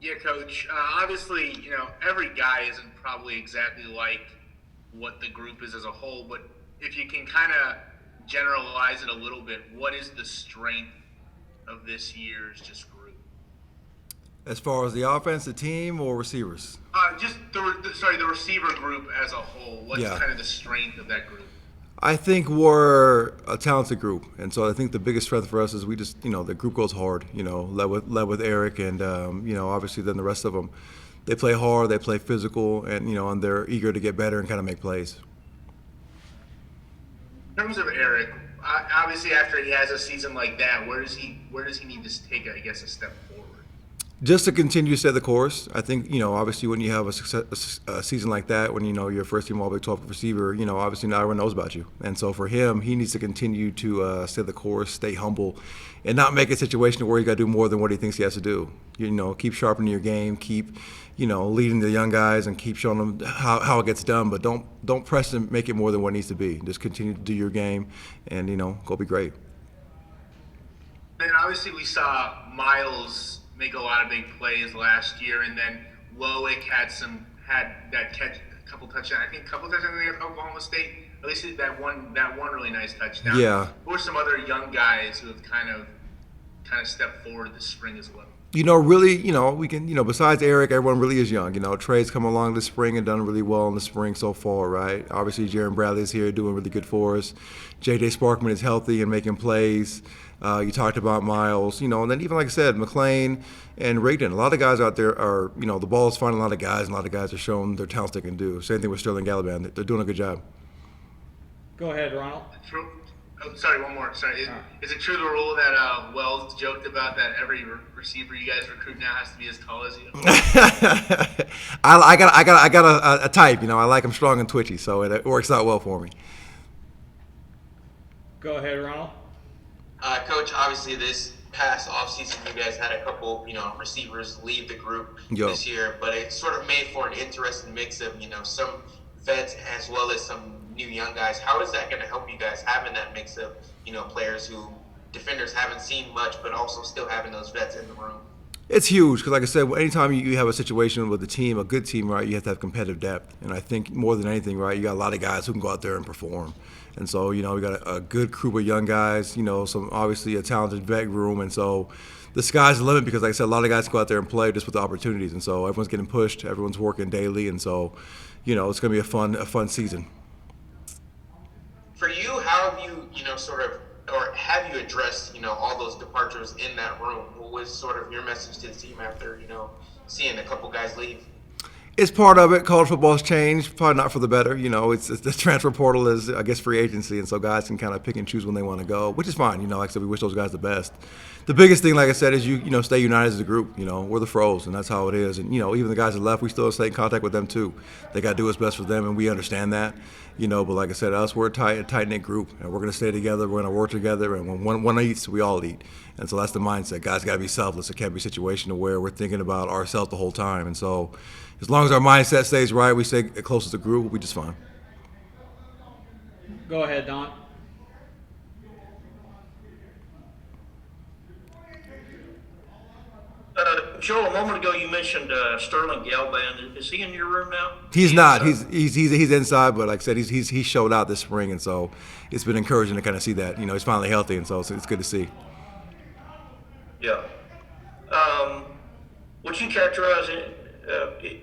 Yeah, Coach. Obviously, every guy isn't probably exactly like what the group is as a whole, but if you can kind of generalize it a little bit, what is the strength of this year's just group? As far as the offense, the team, or receivers? Just the receiver group as a whole. What's Yeah. kind of the strength of that group? I think we're a talented group, and so I think the biggest strength for us is we just, the group goes hard. Led with Eric, and obviously then the rest of them, they play hard, they play physical, and they're eager to get better and kind of make plays. In terms of Eric, obviously after he has a season like that, where does he need to take, I guess, a step forward? Just to continue to set the course, I think obviously when you have a season like that, when you're a first team All Big 12 receiver, obviously not everyone knows about you, and so for him, he needs to continue to set the course, stay humble, and not make a situation where he got to do more than what he thinks he has to do. Keep sharpening your game, keep leading the young guys, and keep showing them how it gets done, but don't press and make it more than what it needs to be. Just continue to do your game, and go be great. Then obviously we saw Miles make a lot of big plays last year, and then Loic had that catch, a couple touchdowns. I think a couple touchdowns against Oklahoma State. At least that one really nice touchdown. Yeah. Who are some other young guys who have kind of stepped forward this spring as well? Really, we can, besides Eric, everyone really is young. Trey's come along this spring and done really well in the spring so far, right? Obviously, Jaron Bradley's here doing really good for us. J.J. Sparkman is healthy and making plays. You talked about Miles, and then even like I said, McLean and Rigdon. A lot of guys out there are, the ball is finding a lot of guys, and a lot of guys are showing their talents they can do. Same thing with Sterling Galliband. They're doing a good job. Go ahead, Ronald. True. Oh, sorry, one more. Sorry. Is it true the rule that Wells joked about that every receiver you guys recruit now has to be as tall as you? I got a type. I like him strong and twitchy, so it works out well for me. Go ahead, Ronald. Coach, obviously this past offseason you guys had a couple, receivers leave the group this year, but it sort of made for an interesting mix of, some vets as well as some new young guys. How is that going to help you guys having that mix of, players who defenders haven't seen much, but also still having those vets in the room? It's huge because, like I said, anytime you have a situation with a team, a good team, right, you have to have competitive depth. And I think more than anything, right, you got a lot of guys who can go out there and perform. And so, we got a good group of young guys, some obviously a talented vet room. And so the sky's the limit because, like I said, a lot of guys go out there and play just with the opportunities. And so everyone's getting pushed, everyone's working daily. And so, it's going to be a fun season. For you, how have you, or have you addressed, all those departures in that room? What was sort of your message to the team after, seeing a couple guys leave? It's part of it. College football's changed, probably not for the better. It's the transfer portal is, I guess, free agency, and so guys can kind of pick and choose when they want to go, which is fine. Like I said, we wish those guys the best. The biggest thing, like I said, is you stay united as a group. We're the Froze, and that's how it is. And even the guys that left, we still stay in contact with them too. They got to do what's best for them, and we understand that. But like I said, we're a tight knit group, and we're going to stay together. We're going to work together, and when one eats, we all eat. And so that's the mindset. Guys got to be selfless. It can't be a situation where we're thinking about ourselves the whole time. And so, as long as our mindset stays right, we stay close as a group, we'll be just fine. Go ahead, Don. Joe, a moment ago you mentioned Sterling Galband. Is he in your room now? He's not. He's inside, but like I said, he showed out this spring, and so it's been encouraging to kind of see that. He's finally healthy, and so it's good to see. Yeah. Would you characterize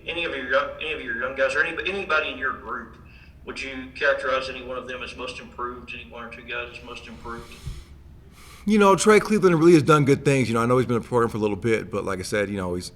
any of your young guys, or anybody in your group? Would you characterize any one of them as most improved? Any one or two guys as most improved? Trey Cleveland really has done good things. I know he's been a program for a little bit, but like I said, he's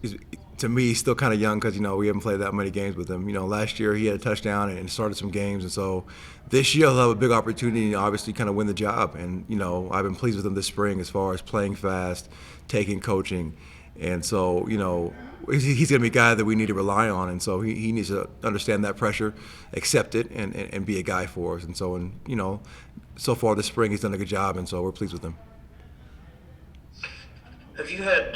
to me, he's still kind of young because, we haven't played that many games with him. Last year he had a touchdown and started some games, and so this year he'll have a big opportunity to obviously kind of win the job. And, I've been pleased with him this spring as far as playing fast, taking coaching. And so, he's going to be a guy that we need to rely on. And so he needs to understand that pressure, accept it, and be a guy for us. And so, so far this spring he's done a good job, and so we're pleased with him. Have you had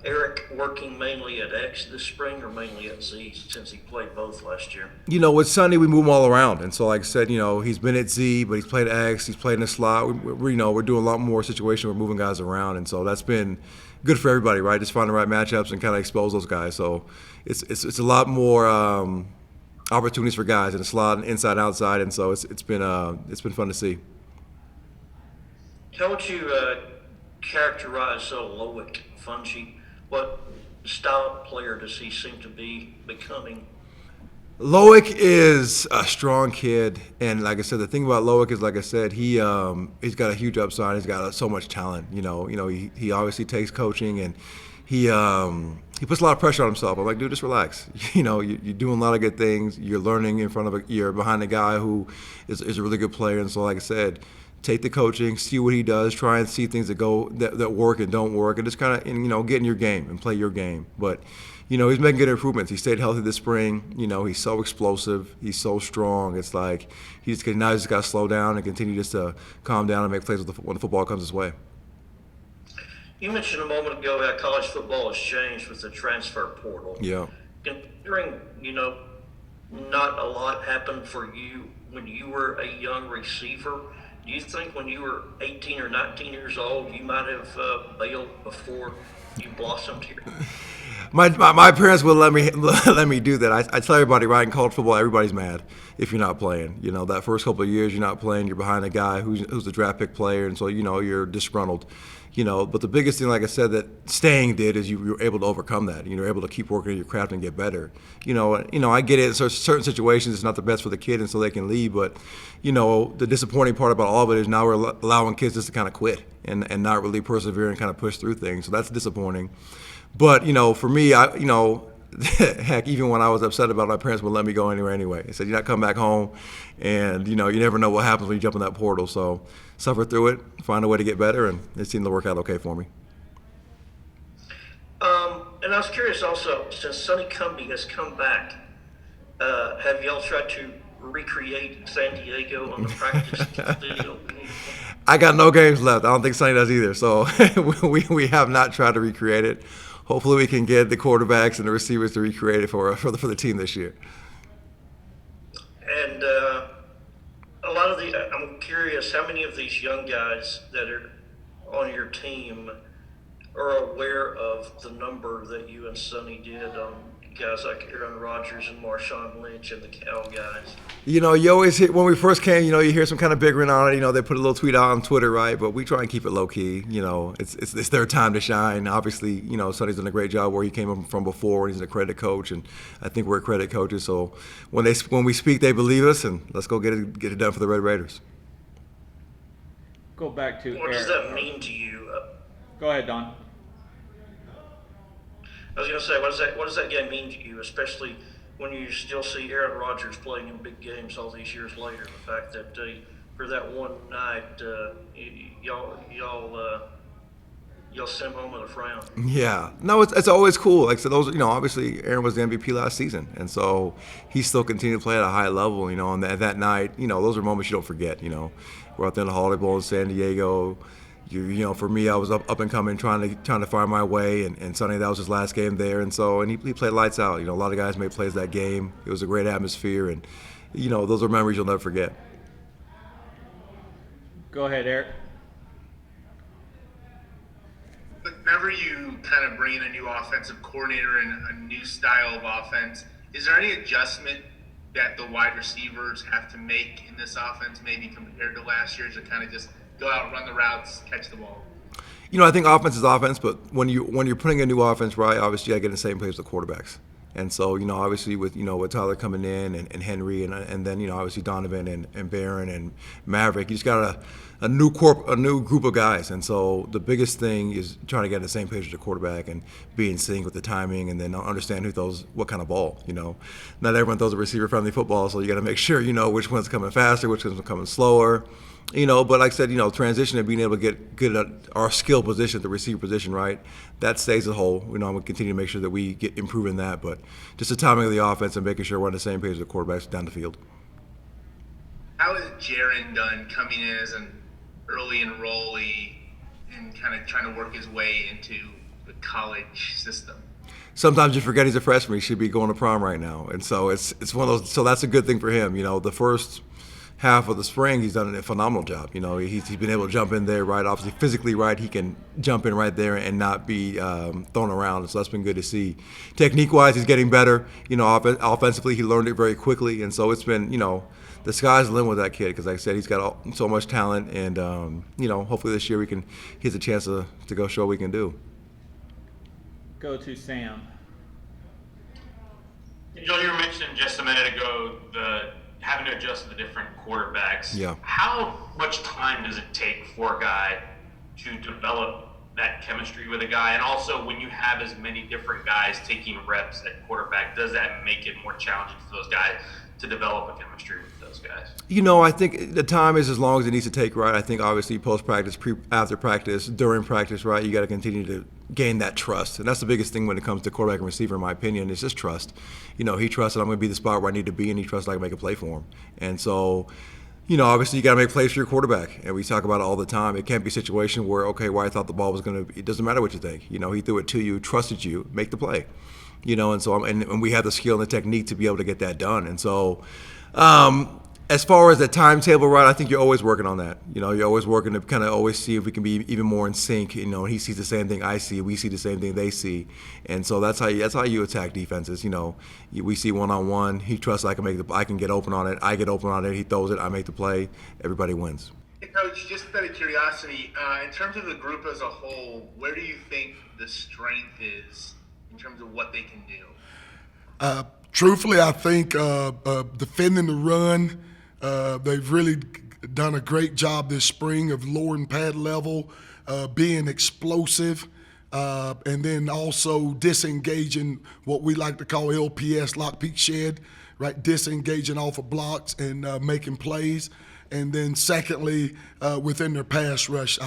Eric working mainly at X this spring or mainly at Z since he played both last year? With Sonny, we move him all around, and so like I said, he's been at Z, but he's played X, he's played in the slot. We're doing a lot more situation. We're moving guys around, and so that's been good for everybody, right? Just find the right matchups and kind of expose those guys. So it's a lot more opportunities for guys in the slot, inside, outside, and so it's been fun to see. How would you characterize Loic Fungi? What style of player does he seem to be becoming? Loic is a strong kid, and like I said, the thing about Loic is, like I said, he's got a huge upside. He's got so much talent. He obviously takes coaching, and he puts a lot of pressure on himself. I'm like, dude, just relax. You're doing a lot of good things. You're learning you're behind a guy who is a really good player, and so like I said, take the coaching, see what he does, try and see things that work and don't work, and just kind of get in your game and play your game. But he's making good improvements. He stayed healthy this spring. He's so explosive. He's so strong. It's like now he's just got to slow down and continue just to calm down and make plays when the football comes his way. You mentioned a moment ago how college football has changed with the transfer portal. Yeah. Considering, not a lot happened for you when you were a young receiver, do you think when you were 18 or 19 years old, you might have bailed before you blossomed here? My parents would let me do that. I tell everybody, right, in college football, everybody's mad if you're not playing. That first couple of years you're not playing, you're behind a guy who's a draft pick player, and so you're disgruntled. But the biggest thing, like I said, that staying did is you were able to overcome that. You're able to keep working on your craft and get better. I get it. So certain situations it's not the best for the kid, and so they can leave. But the disappointing part about all of it is now we're allowing kids just to kind of quit and not really persevere and kind of push through things. So that's disappointing. But for me, heck, even when I was upset about it, my parents would let me go anywhere anyway. They said, "You're not coming back home," and you never know what happens when you jump in that portal. So suffer through it, find a way to get better, and it seemed to work out okay for me. And I was curious also, since Sonny Cumbie has come back, have y'all tried to recreate San Diego on the practice field? I got no games left. I don't think Sonny does either. So we have not tried to recreate it. Hopefully we can get the quarterbacks and the receivers to recreate it for the team this year. And a lot of I'm curious, how many of these young guys that are on your team are aware of the number that you and Sonny did on guys like Aaron Rodgers and Marshawn Lynch and the Cal guys? You always hear, when we first came, you hear some kind of big ring on it. They put a little tweet out on Twitter, right? But we try and keep it low key. It's their time to shine. Obviously, Sonny's done a great job where he came from before, and he's an accredited coach, and I think we're accredited coaches. So when we speak, they believe us, and let's go get it done for the Red Raiders. Go back to What does that mean to you? Go ahead, Don. I was going to say, what does that game mean to you, especially when you still see Aaron Rodgers playing in big games all these years later? The fact that for that one night, y'all sent him home with a frown. Yeah, no, it's always cool. Like I said, those obviously Aaron was the MVP last season, and so he still continued to play at a high level. And that night, those are moments you don't forget. We're out there in the Holiday Bowl in San Diego. For me, I was up and coming, trying to find my way, and Sonny, that was his last game there, and he played lights out. A lot of guys made plays that game. It was a great atmosphere, and those are memories you'll never forget. Go ahead, Eric. Whenever you kind of bring in a new offensive coordinator and a new style of offense, is there any adjustment that the wide receivers have to make in this offense, maybe compared to last year's, to kind of just go out, run the routes, catch the ball? I think offense is offense, but when you're putting a new offense, right, obviously you got to get in the same place with the quarterbacks. And so, obviously with Tyler coming in and Henry and then, obviously Donovan and Barron and Maverick, you just got a new group of guys. And so the biggest thing is trying to get on the same page with the quarterback and be in sync with the timing, and then understand who throws what kind of ball. Not everyone throws a receiver-friendly football, so you got to make sure which one's coming faster, which one's coming slower. But like I said, transition and being able to get good at our skill position, the receiver position, right? That stays a whole. I'm going to continue to make sure that we get improving that. But just the timing of the offense and making sure we're on the same page with the quarterbacks down the field. How has Jaron done coming in as an early enrollee and kind of trying to work his way into the college system? sometimes you forget he's a freshman. He should be going to prom right now. And so it's one of those. So that's a good thing for him. The first half of the spring, he's done a phenomenal job. He's been able to jump in there right, obviously physically right. He can jump in right there and not be thrown around. So that's been good to see. Technique-wise, he's getting better. Offensively, he learned it very quickly. And so it's been, the sky's the limit with that kid because, like I said, he's got so much talent. And, hopefully this year he has a chance to go show what we can do. Go to Sam. Joel, you were mentioning just a minute ago having to adjust to the different quarterbacks. Yeah. How much time does it take for a guy to develop that chemistry with a guy? And also, when you have as many different guys taking reps at quarterback, does that make it more challenging for those guys to develop a chemistry with those guys? I think the time is as long as it needs to take, right? I think obviously post-practice, after practice, during practice, right? You got to continue to gain that trust. And that's the biggest thing when it comes to quarterback and receiver, in my opinion, is just trust. He trusts that I'm going to be the spot where I need to be, and he trusts that I can make a play for him. And so, obviously you got to make plays for your quarterback. And we talk about it all the time. It can't be a situation where, okay, I thought the ball was going to – it doesn't matter what you think. He threw it to you, trusted you, make the play. And so and we have the skill and the technique to be able to get that done. And so as far as the timetable, right, I think you're always working on that. You're always working to kind of always see if we can be even more in sync. And he sees the same thing I see, we see the same thing they see. And so that's how you attack defenses. We see one-on-one. He trusts I can get open on it. I get open on it. He throws it. I make the play. Everybody wins. Hey, Coach, just out of curiosity, in terms of the group as a whole, where do you think the strength is in terms of what they can do? Truthfully, I think defending the run, they've really done a great job this spring of lowering pad level, being explosive, and then also disengaging what we like to call LPS, lock, peek, shed, right? Disengaging off of blocks and making plays. And then secondly, within their pass rush,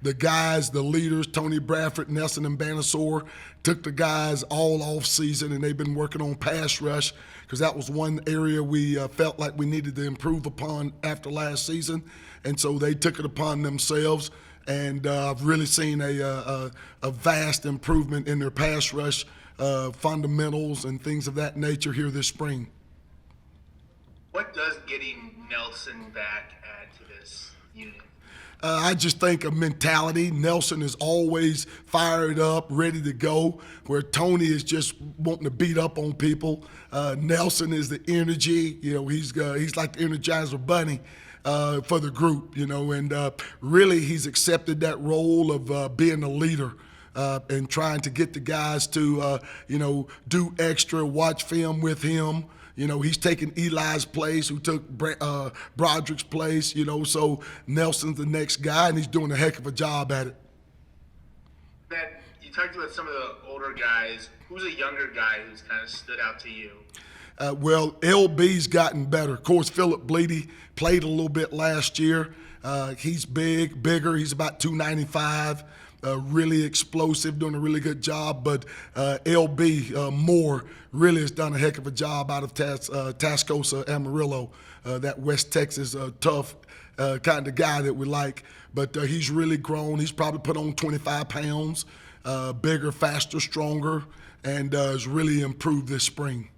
the guys, the leaders, Tony Bradford, Nelson, and Banasaur, took the guys all off season, and they've been working on pass rush because that was one area we felt like we needed to improve upon after last season. And so they took it upon themselves, and I've really seen a vast improvement in their pass rush fundamentals and things of that nature here this spring. What does getting Nelson back add to this unit? I just think a mentality. Nelson is always fired up, ready to go, where Tony is just wanting to beat up on people. Nelson is the energy. He's like the Energizer Bunny for the group, and really he's accepted that role of being a leader. And trying to get the guys to, do extra, watch film with him. He's taking Eli's place, who took Broderick's place, so Nelson's the next guy, and he's doing a heck of a job at it. Matt, you talked about some of the older guys. Who's a younger guy who's kind of stood out to you? Well, LB's gotten better. Of course, Philip Bleedy played a little bit last year. He's bigger. He's about 295. Really explosive, doing a really good job. But LB Moore really has done a heck of a job out of Tascosa, Amarillo, that West Texas tough kind of guy that we like. But he's really grown. He's probably put on 25 pounds, bigger, faster, stronger, and has really improved this spring.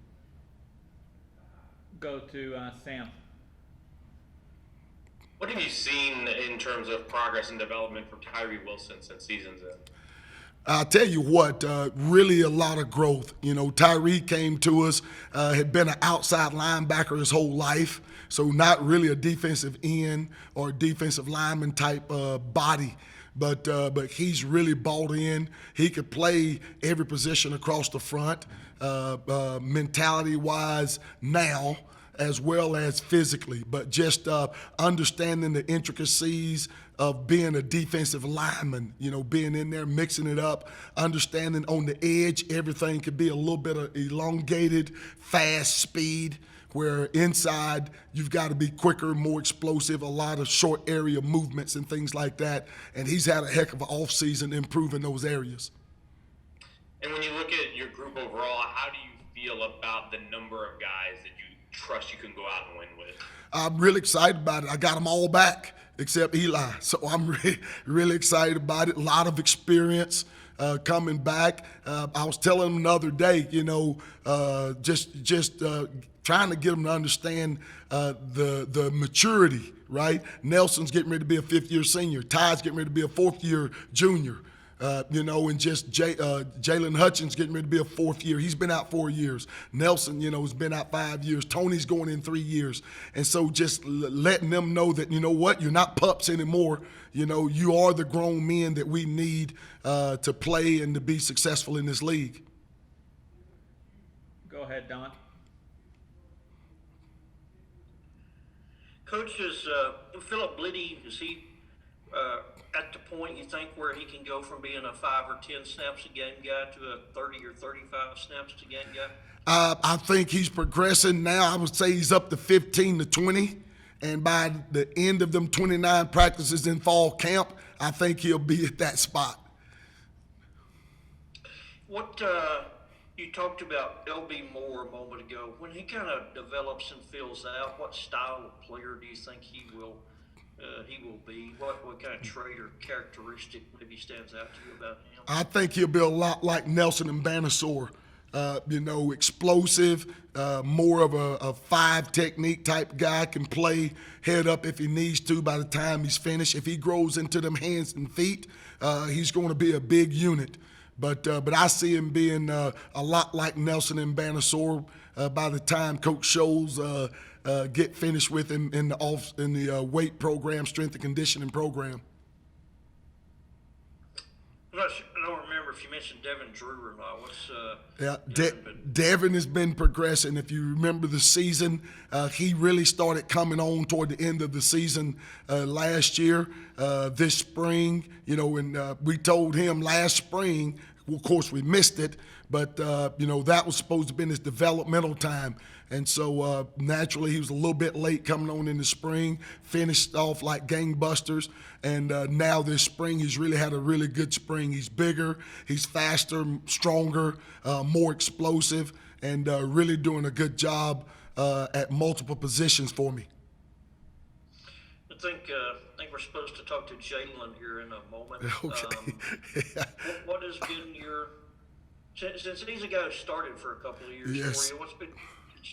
Go to Sam. What have you seen in terms of progress and development from Tyree Wilson since season's end? I'll tell you what, really a lot of growth. Tyree came to us, had been an outside linebacker his whole life, so not really a defensive end or defensive lineman type body. But he's really bought in. He could play every position across the front, mentality-wise now, as well as physically, but just understanding the intricacies of being a defensive lineman, being in there, mixing it up, understanding on the edge, everything could be a little bit of elongated, fast speed, where inside you've got to be quicker, more explosive, a lot of short area movements and things like that. And he's had a heck of an offseason improving those areas. And when you look at your group overall, how do you feel about the number of guys that you trust you can go out and win with? I'm really excited about it. I got them all back except Eli, so I'm really excited about it. A lot of experience, coming back. I was telling him the other day, just trying to get him to understand the maturity, right? Nelson's getting ready to be a fifth-year senior. Ty's getting ready to be a fourth-year junior. And just Jalen Hutchins getting ready to be a fourth year. He's been out 4 years. Nelson, has been out 5 years. Tony's going in 3 years. And so just letting them know that, you're not pups anymore. You are the grown men that we need to play and to be successful in this league. Go ahead, Don. Coach, is Philip Bliddy, is he at the point you think where he can go from being a 5 or 10 snaps a game guy to a 30 or 35 snaps a game guy? I think he's progressing now. I would say he's up to 15 to 20. And by the end of them 29 practices in fall camp, I think he'll be at that spot. What you talked about LB Moore a moment ago. When he kind of develops and fills out, what style of player do you think he will be? What kind of trait or characteristic maybe stands out to you about him? I think he'll be a lot like Nelson and Banasour. Explosive, more of a 5 technique type guy, can play head up if he needs to by the time he's finished. If he grows into them hands and feet, he's going to be a big unit. But I see him being a lot like Nelson and Banasour by the time Coach Scholes get finished with him in the weight program, strength and conditioning program. I don't remember if you mentioned Devin Drew or not. Devin has been progressing. If you remember the season, he really started coming on toward the end of the season last year. This spring, and we told him last spring, well, of course we missed it, but, that was supposed to have been his developmental time. And so naturally he was a little bit late coming on in the spring, finished off like gangbusters. And now this spring he's really had a really good spring. He's bigger, he's faster, stronger, more explosive, and really doing a good job at multiple positions for me. I think we're supposed to talk to Jalen here in a moment. Okay. What has been your, since he's a guy who started for a couple of years Yes. for you, what's been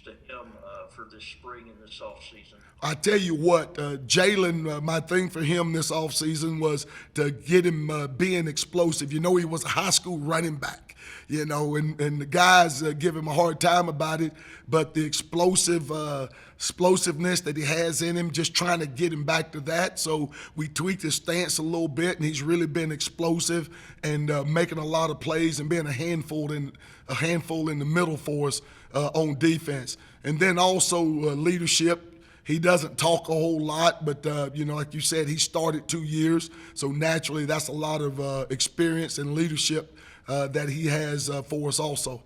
to him for this spring and this offseason? I tell you what, Jalen, my thing for him this offseason was to get him being explosive. He was a high school running back, and the guys give him a hard time about it, but the explosiveness that he has in him, just trying to get him back to that. So we tweaked his stance a little bit, and he's really been explosive and making a lot of plays and being a handful in the middle for us on defense. And then also leadership. He doesn't talk a whole lot, but, like you said, he started 2 years. So naturally, that's a lot of experience and leadership that he has for us also.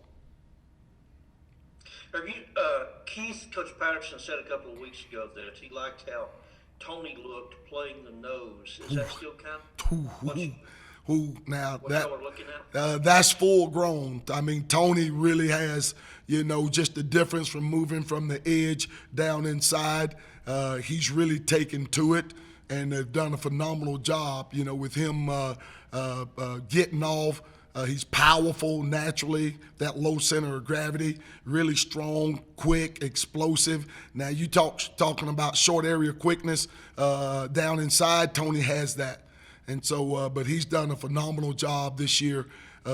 Have you, Keith, Coach Patterson said a couple of weeks ago that he liked how Tony looked playing the nose. Is that still kind of what y'all are looking at? That's full grown. I mean, Tony really has, just the difference from moving from the edge down inside. He's really taken to it, and they've done a phenomenal job, with him getting off. He's powerful naturally, that low center of gravity, really strong, quick, explosive. Now you talking about short area quickness down inside, Tony has that. And so, but he's done a phenomenal job this year,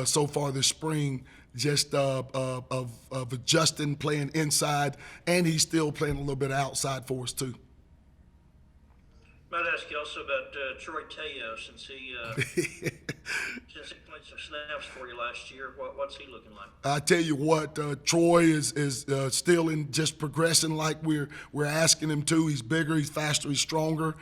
so far this spring, just of adjusting, playing inside, and he's still playing a little bit outside for us too. Might ask you also about Troy Teo, since he played some snaps for you last year. What's he looking like? I tell you what, Troy is still in just progressing like we're asking him to. He's bigger, he's faster, he's stronger.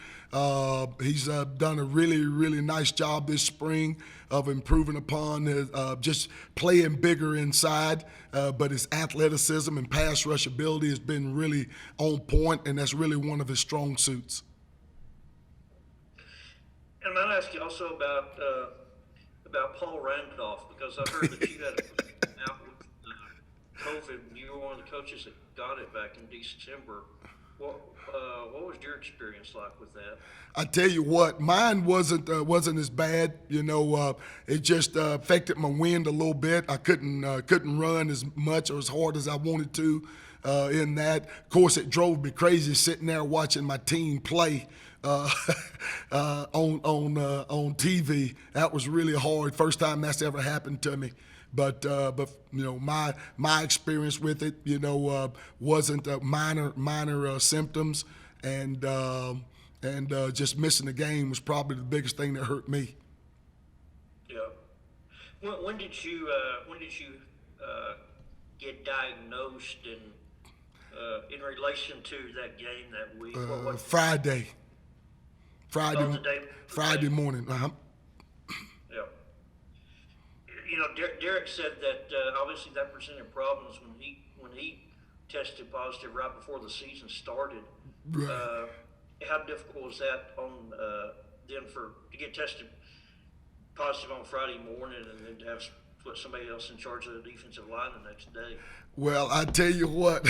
He's done a really, really nice job this spring of improving upon his, just playing bigger inside. But his athleticism and pass rush ability has been really on point, and that's really one of his strong suits. And I might ask you also about Paul Randolph, because I heard that you had out with COVID, and you were one of the coaches that got it back in December. What was your experience like with that? I tell you what, mine wasn't as bad. It just affected my wind a little bit. I couldn't run as much or as hard as I wanted to. In that, of course, it drove me crazy sitting there watching my team play on TV. That was really hard. First time that's ever happened to me. But my experience with it, wasn't minor symptoms, and just missing the game was probably the biggest thing that hurt me. Yeah. When did you get diagnosed in relation to that game that week? Friday The day morning. Yeah. Derek said that obviously that presented problems when he tested positive right before the season started. Right. How difficult was that on then to get tested positive on Friday morning and then to have put somebody else in charge of the defensive line the next day? Well, I tell you what,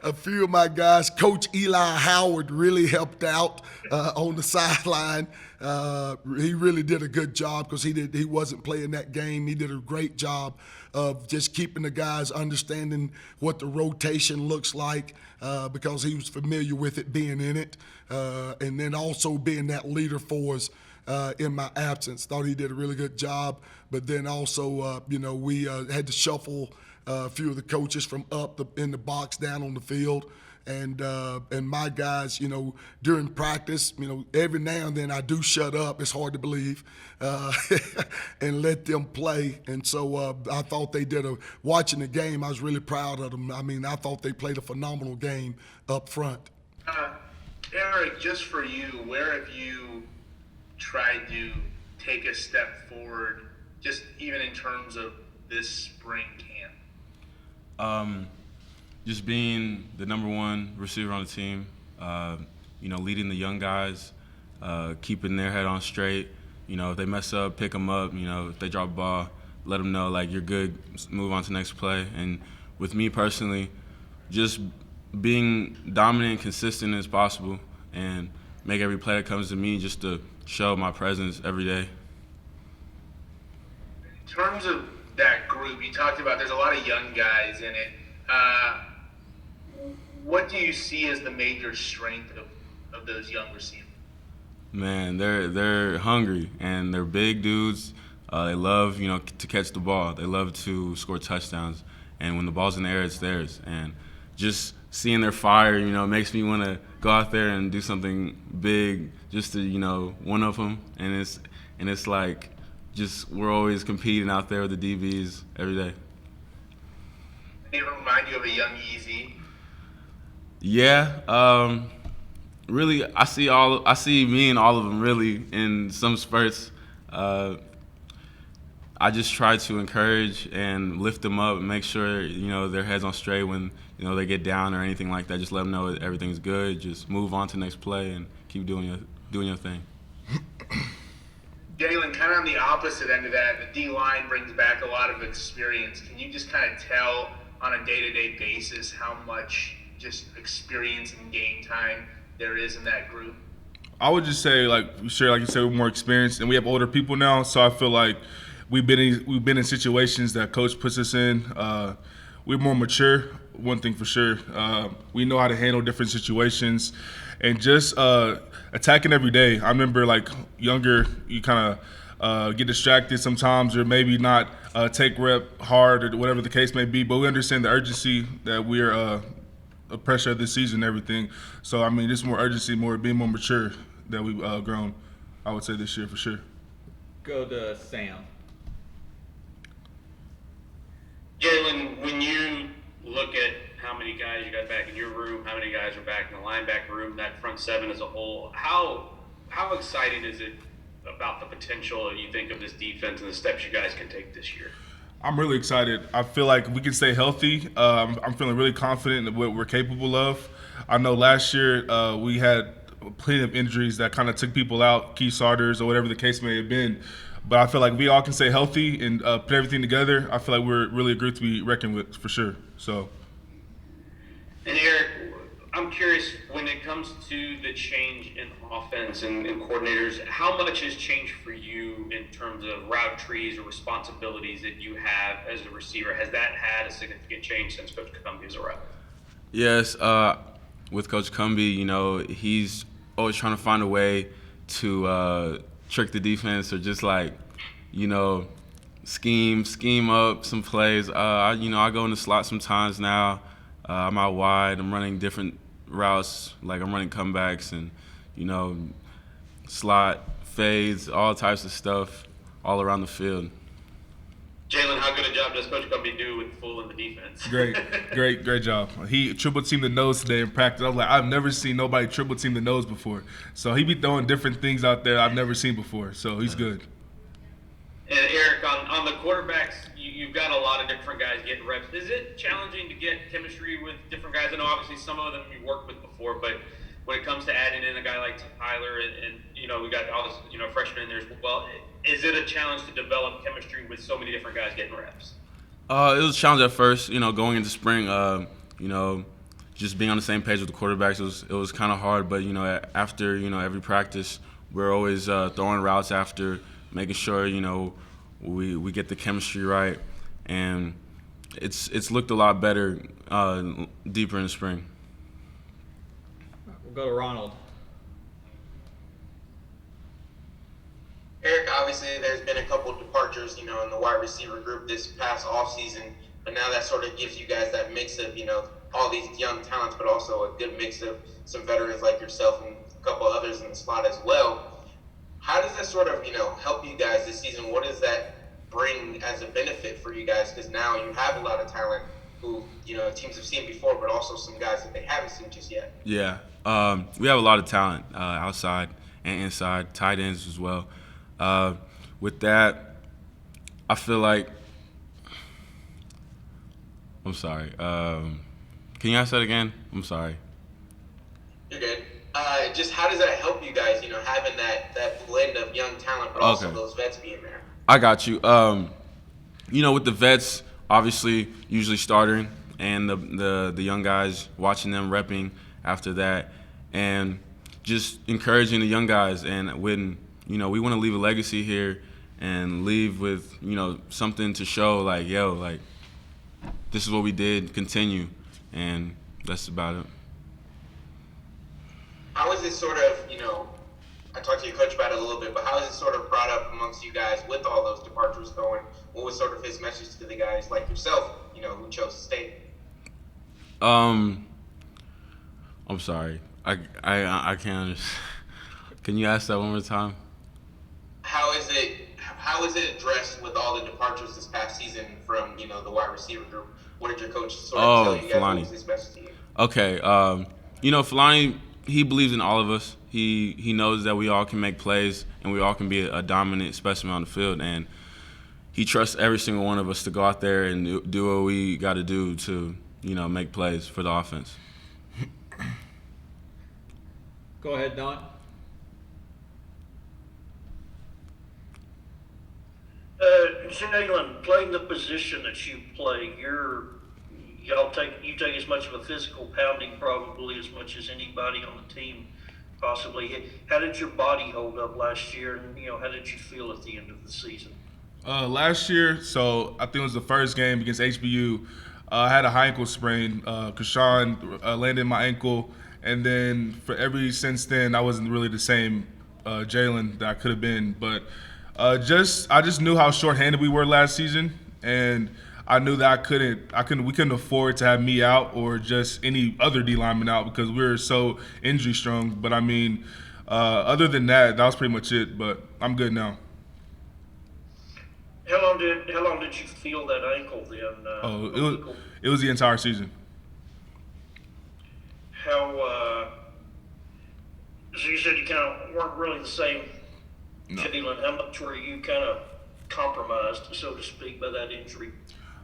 a few of my guys, Coach Eli Howard really helped out on the sideline. He really did a good job because he wasn't playing that game. He did a great job of just keeping the guys understanding what the rotation looks like because he was familiar with it being in it, and then also being that leader for us in my absence. Thought he did a really good job, but then also, we had to shuffle a few of the coaches from up in the box down on the field. And my guys, during practice, every now and then I do shut up. It's hard to believe, and let them play. And so I thought they did watching the game, I was really proud of them. I mean, I thought they played a phenomenal game up front. Eric, just for you, where have you tried to take a step forward, just even in terms of this spring camp? Just being the number one receiver on the team, leading the young guys, keeping their head on straight. If they mess up, pick them up. If they drop a ball, let them know, you're good, move on to the next play. And with me personally, just being dominant and consistent as possible and make every play that comes to me just to show my presence every day. In terms of that group, you talked about there's a lot of young guys in it. What do you see as the major strength of those young receivers? Man, they're hungry and they're big dudes. They love, to catch the ball. They love to score touchdowns. And when the ball's in the air, it's theirs. And just seeing their fire, makes me want to go out there and do something big just to, one of them. And it's like just we're always competing out there with the DBs every day. Did it remind you of a young Easy? Yeah, really, I see me and all of them really in some spurts. I just try to encourage and lift them up and make sure their heads on straight when they get down or anything like that. Just let them know that everything's good. Just move on to the next play and keep doing your thing. Jalen, kind of on the opposite end of that, the D-line brings back a lot of experience. Can you just kind of tell on a day-to-day basis how much just experience and game time there is in that group? I would just say, like you said, we're more experienced, and we have older people now, so I feel like we've been in situations that coach puts us in. We're more mature, one thing for sure. We know how to handle different situations, and just attacking every day. I remember, younger, you kind of get distracted sometimes, or maybe not take rep hard, or whatever the case may be. But we understand the urgency that we're a pressure of this season and everything. So, just more urgency, being more mature that we've grown, I would say, this year for sure. Go to Sam. Jalen, when you look at how many guys you got back in your room, how many guys are back in the linebacker room, that front seven as a whole, how exciting is it about the potential you think of this defense and the steps you guys can take this year? I'm really excited. I feel like we can stay healthy. I'm feeling really confident in what we're capable of. I know last year we had plenty of injuries that kind of took people out, key starters or whatever the case may have been. But I feel like we all can stay healthy and put everything together. I feel like we're really a group to be reckoned with for sure. So. And Eric, I'm curious, when it comes to the change in offense and coordinators, how much has changed for you in terms of route trees or responsibilities that you have as a receiver? Has that had a significant change since Coach Cumbie has arrived? Yes, with Coach Cumbie, he's always trying to find a way to trick the defense or just scheme up some plays. I go in the slot sometimes now. I'm out wide. I'm running different routes, like I'm running comebacks and, slot, fades, all types of stuff all around the field. Jalen, how good a job does Coach Cumbie do with fooling the defense? Great job. He triple teamed the nose today in practice. I was like, I've never seen nobody triple team the nose before. So he be throwing different things out there I've never seen before. So he's good. And Eric, on the quarterbacks, you've got a lot of different guys getting reps. Is it challenging to get chemistry with different guys? I know obviously some of them you worked with before, but when it comes to adding in a guy like Tyler and we got all this freshmen in there as well, is it a challenge to develop chemistry with so many different guys getting reps? It was a challenge at first, going into spring, just being on the same page with the quarterbacks, it was kind of hard, but after every practice, we're always throwing routes after, making sure we get the chemistry right, and it's looked a lot better deeper in the spring. We'll go to Ronald. Eric, obviously there's been a couple departures, in the wide receiver group this past offseason, but now that sort of gives you guys that mix of, all these young talents, but also a good mix of some veterans like yourself and a couple others in the slot as well. How does that sort of, help you guys this season? What does that bring as a benefit for you guys? Because now you have a lot of talent who, teams have seen before, but also some guys that they haven't seen just yet. Yeah, we have a lot of talent outside and inside, tight ends as well. With that, I feel like – I'm sorry. Can you ask that again? I'm sorry. You're good. Just how does that help you guys, having that blend of young talent, but also those vets being there? I got you. With the vets, obviously, usually starting, and the young guys, watching them repping after that, and just encouraging the young guys. And when, we want to leave a legacy here and leave with, something to show, this is what we did, continue. And that's about it. How is it sort of, I talked to your coach about it a little bit, but how is it sort of brought up amongst you guys with all those departures going? What was sort of his message to the guys like yourself, who chose to stay? I'm sorry. I can't understand. Can you ask that one more time? How is it addressed with all the departures this past season from, the wide receiver group? What did your coach sort of tell you guys? What was his message to you? Okay. Filani, he believes in all of us. He knows that we all can make plays and we all can be a dominant specimen on the field. And he trusts every single one of us to go out there and do what we got to do to, make plays for the offense. Go ahead, Don. Jalen, playing the position that you play, you take as much of a physical pounding probably as much as anybody on the team possibly. How did your body hold up last year, and how did you feel at the end of the season? Last year, so I think it was the first game against HBU. I had a high ankle sprain. Krishan landed my ankle, and then since then, I wasn't really the same Jalen that I could have been. But I just knew how shorthanded we were last season, and I knew that we couldn't afford to have me out or just any other D lineman out because we were so injury strong. But I mean, other than that was pretty much it. But I'm good now. How long did you feel that ankle then? It was the entire season. So you said you kind of weren't really the same. No. Jalen, how much were you kind of compromised, so to speak, by that injury?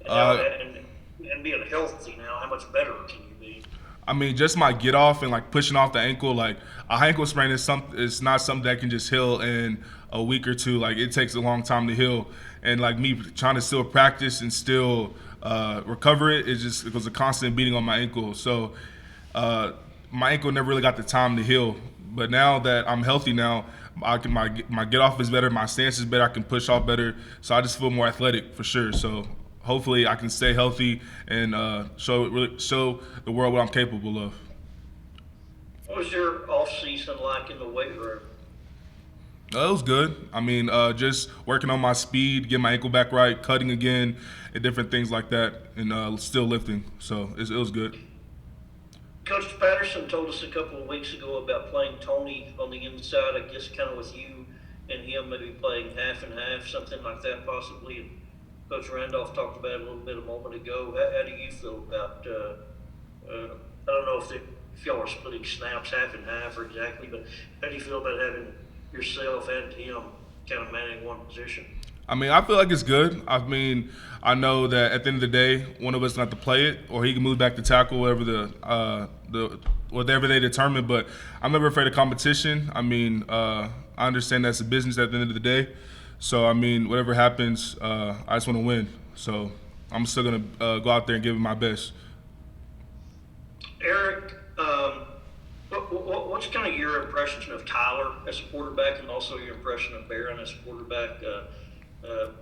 And being healthy now, how much better can you be? I mean, just my get off and pushing off the ankle. Like a ankle sprain is not something that can just heal in a week or two. It takes a long time to heal. And me trying to still practice and still recover it was a constant beating on my ankle. So my ankle never really got the time to heal. But now that I'm healthy now, my get off is better, my stance is better, I can push off better, so I just feel more athletic for sure. So hopefully I can stay healthy and show the world what I'm capable of. What was your off season like in the weight room? It was good. I mean, just working on my speed, getting my ankle back right, cutting again, and different things like that, and still lifting. So it was good. Coach Patterson told us a couple of weeks ago about playing Tony on the inside, I guess kind of with you and him maybe playing half and half, something like that possibly. And Coach Randolph talked about it a little bit a moment ago. How do you feel about, I don't know if y'all are splitting snaps half and half or exactly, but how do you feel about having yourself and him kind of manning one position? I mean, I feel like it's good. I mean, I know that at the end of the day, one of us going to have to play it, or he can move back to tackle, whatever they determine. But I'm never afraid of competition. I mean, I understand that's a business at the end of the day. So, I mean, whatever happens, I just want to win. So I'm still going to go out there and give it my best. Eric, what's kind of your impression of Tyler as a quarterback, and also your impression of Barron as a quarterback?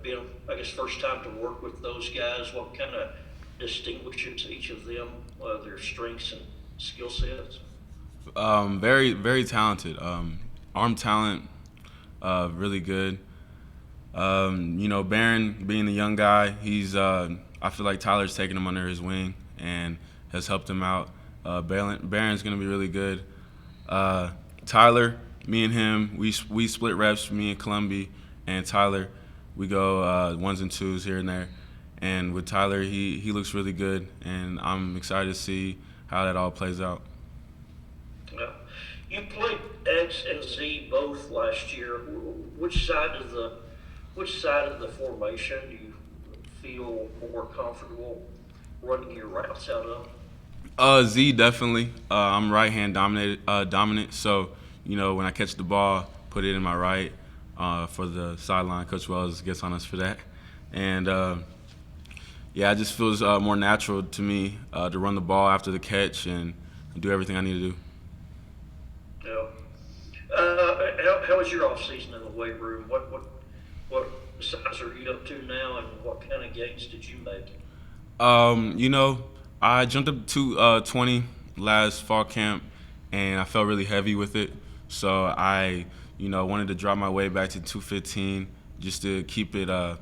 Being, I guess, first time to work with those guys, what kind of distinguishes each of them, their strengths and skill sets? Very, very talented. Arm talent, really good. Barron being the young guy, he's. I feel like Tyler's taken him under his wing and has helped him out. Barron's gonna be really good. Tyler, me and him, we split reps. Me and Columby and Tyler. We go ones and twos here and there. And with Tyler, he looks really good, and I'm excited to see how that all plays out. You played X and Z both last year. Which side of the formation do you feel more comfortable running your routes out of? Z definitely. I'm right hand dominant. So when I catch the ball, put it in my right. For the sideline, Coach Wells gets on us for that. And, it just feels more natural to me to run the ball after the catch and do everything I need to do. Yeah. How was your off-season in the weight room? What size are you up to now, and what kind of gains did you make? I jumped up to 20 last fall camp, and I felt really heavy with it. So I wanted to drop my weight back to 215 just to keep it, a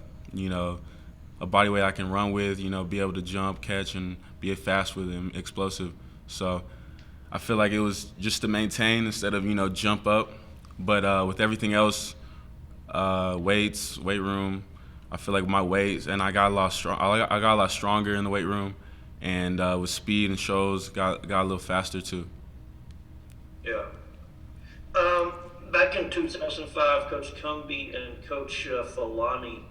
body weight I can run with, be able to jump, catch, and be fast with and explosive. So I feel like it was just to maintain instead of, jump up. But with everything else, weights, weight room, I feel like my weights, and I got a lot stronger in the weight room, and with speed and shows, got a little faster too. Yeah. Back in 2005, Coach Cumbie and Coach Falani,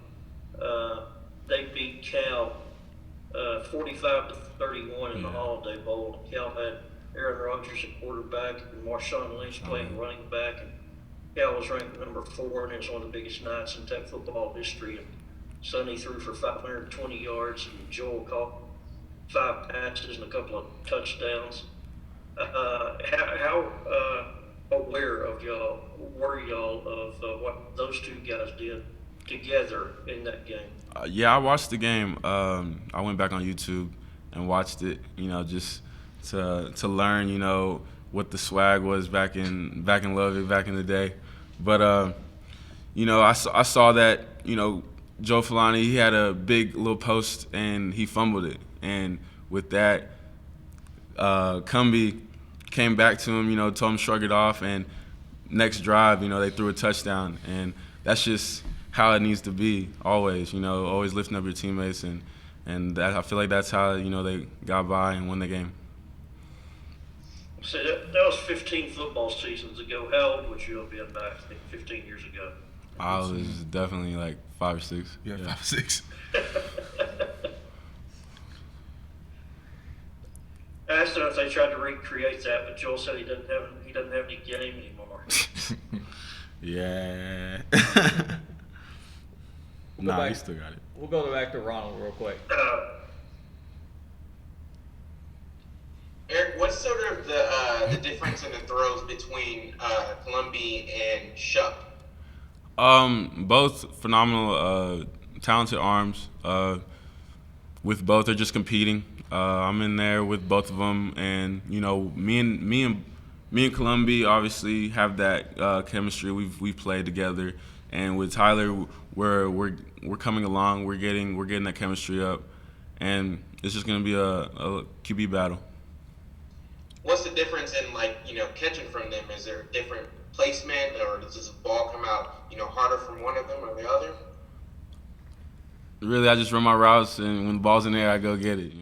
they beat Cal 45-31 in the Holiday Bowl. Cal had Aaron Rodgers at quarterback and Marshawn Lynch playing running back. And Cal was ranked number 4, and it was one of the biggest nights in Tech football history. And Sonny threw for 520 yards, and Joel caught 5 passes and a couple of touchdowns. How aware of were y'all of what those two guys did together in that game? I watched the game. I went back on YouTube and watched it, just to learn, what the swag was back in Lubbock back in the day. But I saw that, Joe Falani, he had a big little post and he fumbled it. And with that, Cumbie came back to him, told him to shrug it off, and next drive, they threw a touchdown. And that's just how it needs to be always, always lifting up your teammates, and that, I feel like that's how, they got by and won the game. So that was 15 football seasons ago. How old would you have been back, I think, 15 years ago? I was definitely like 5 or 6. Yeah, 5 or 6. I asked him if they tried to recreate that, but Joel said he doesn't have any game anymore. Yeah. He still got it. We'll go back to Ronald real quick. Eric, Derek, what's sort of the difference in the throws between Columbi and Shuck? Both phenomenal, talented arms. With both, they're just competing. I'm in there with both of them, and me and Columbi obviously have that chemistry. We've played together, and with Tyler, we're coming along. We're getting that chemistry up, and it's just gonna be a QB battle. What's the difference in catching from them? Is there a different placement, or does this ball come out harder from one of them or the other? Really, I just run my routes, and when the ball's in there, I go get it.